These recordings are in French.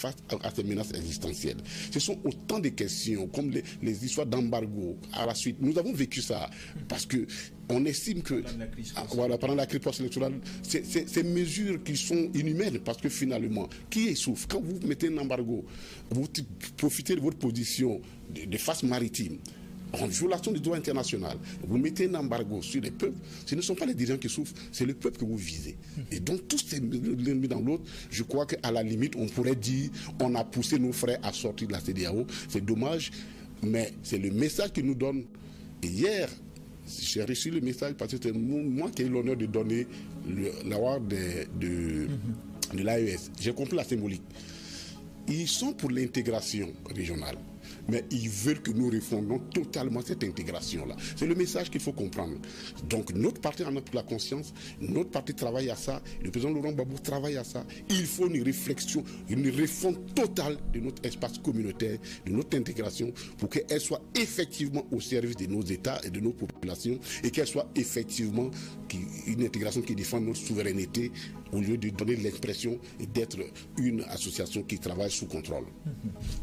face à ces menaces existentielles. Ce sont autant de questions, comme les histoires d'embargo à la suite. Nous avons vécu ça parce que on estime que pendant la crise post-électorale, ces mesures qui sont inhumaines, parce que finalement, qui souffre? Quand vous mettez un embargo, vous profitez de votre position de face maritime, en violation du droit international, vous mettez un embargo sur les peuples, ce ne sont pas les dirigeants qui souffrent, c'est le peuple que vous visez. Et donc, tous ces l'un mis dans l'autre, je crois qu'à la limite, on pourrait dire on a poussé nos frères à sortir de la CEDEAO. C'est dommage, mais c'est le message qu'ils nous donnent. Et hier, j'ai reçu le message parce que c'est moi qui ai eu l'honneur de donner l'award de l'AES. J'ai compris la symbolique. Ils sont pour l'intégration régionale, mais ils veulent que nous refondons totalement cette intégration-là. C'est le message qu'il faut comprendre. Donc notre parti en a pris la conscience, notre parti travaille à ça, le président Laurent Gbagbo travaille à ça. Il faut une réflexion, une refonte totale de notre espace communautaire, de notre intégration, pour qu'elle soit effectivement au service de nos États et de nos populations, et qu'elle soit effectivement une intégration qui défend notre souveraineté, au lieu de donner l'expression d'être une association qui travaille sous contrôle.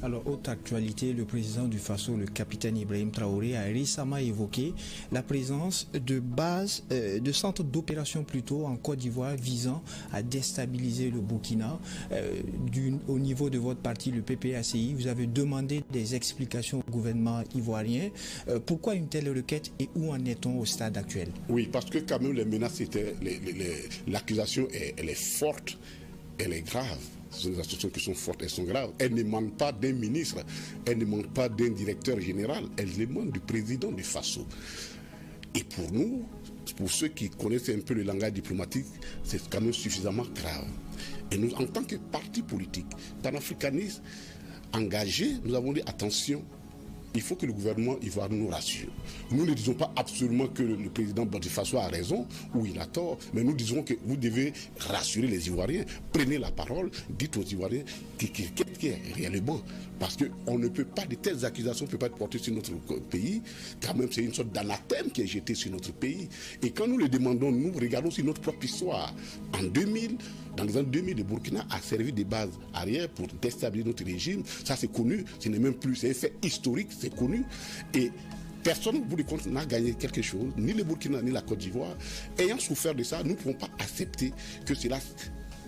Alors, autre actualité, le président du Faso, le capitaine Ibrahim Traoré, a récemment évoqué la présence de bases, de centres d'opération plutôt en Côte d'Ivoire visant à déstabiliser le Burkina. Au niveau de votre parti, le PPACI, vous avez demandé des explications au gouvernement ivoirien. Pourquoi une telle requête et où en est-on au stade actuel? Oui, parce que quand même les menaces, l'accusation elle est forte, elle est grave. Ce sont des associations qui sont fortes, elles sont graves. Elles ne demandent pas d'un ministre, elles ne demandent pas d'un directeur général, elles demandent du président du Faso. Et pour nous, pour ceux qui connaissent un peu le langage diplomatique, c'est quand même suffisamment grave. Et nous, en tant que parti politique, panafricaniste, engagé, nous avons dit attention, il faut que le gouvernement ivoirien nous rassure. Nous ne disons pas absolument que le président Burkina Faso a raison ou il a tort, mais nous disons que vous devez rassurer les Ivoiriens. Prenez la parole, dites aux Ivoiriens qu'est-ce qui est réellement. Parce qu'on ne peut pas, de telles accusations ne peuvent pas être portées sur notre pays. Quand même, c'est une sorte d'anathème qui est jeté sur notre pays. Et quand nous le demandons, nous regardons sur notre propre histoire. En 2000, dans les années 2000, le Burkina a servi de base arrière pour déstabiliser notre régime. Ça, c'est connu. Ce n'est même plus, c'est un fait historique, c'est connu. Et personne, au bout du compte, n'a gagné quelque chose, ni le Burkina, ni la Côte d'Ivoire. Ayant souffert de ça, nous ne pouvons pas accepter que cela,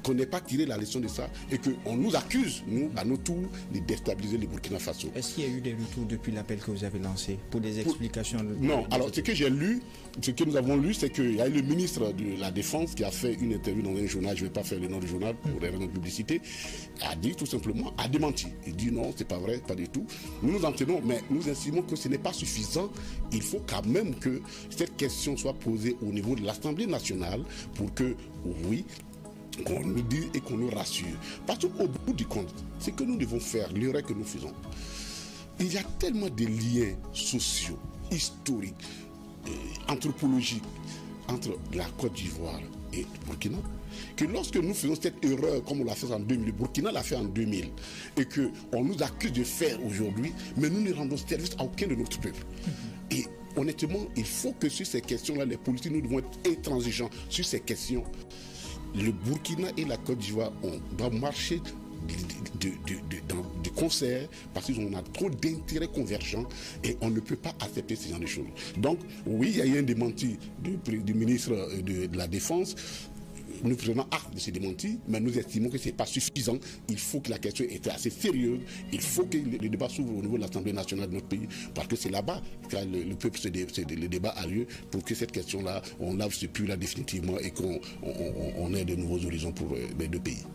qu'on n'ait pas tiré la leçon de ça et qu'on nous accuse, nous, à notre tour, de déstabiliser le Burkina Faso. Est-ce qu'il y a eu des retours depuis l'appel que vous avez lancé pour des explications? Non, alors ce que j'ai lu, ce que nous avons lu, c'est qu'il y a eu le ministre de la Défense qui a fait une interview dans un journal, je ne vais pas faire le nom du journal pour des raisons de publicité, a dit tout simplement, a démenti. Il dit non, c'est pas vrai, pas du tout. Nous nous en tenons, mais nous estimons que ce n'est pas suffisant. Il faut quand même que cette question soit posée au niveau de l'Assemblée nationale pour que, oui, qu'on nous dise et qu'on nous rassure. Parce qu'au bout du compte, ce que nous devons faire, l'erreur que nous faisons, il y a tellement de liens sociaux, historiques, anthropologiques entre la Côte d'Ivoire et le Burkina, que lorsque nous faisons cette erreur, comme on l'a fait en 2000, le Burkina l'a fait en 2000, et qu'on nous accuse de faire aujourd'hui, mais nous ne rendons service à aucun de notre peuple. Et honnêtement, il faut que sur ces questions-là, les politiques, nous devons être intransigeants sur ces questions. Le Burkina et la Côte d'Ivoire, on doit marcher de concert parce qu'on a trop d'intérêts convergents et on ne peut pas accepter ce genre de choses. Donc, oui, il y a eu un démenti du ministre de la Défense. Nous prenons acte de ces démentis, mais nous estimons que ce n'est pas suffisant. Il faut que la question soit assez sérieuse. Il faut que le débat s'ouvre au niveau de l'Assemblée nationale de notre pays, parce que c'est là-bas que le débat a lieu, pour que cette question-là, on lave ce puits-là définitivement et qu'on ait de nouveaux horizons pour les deux pays.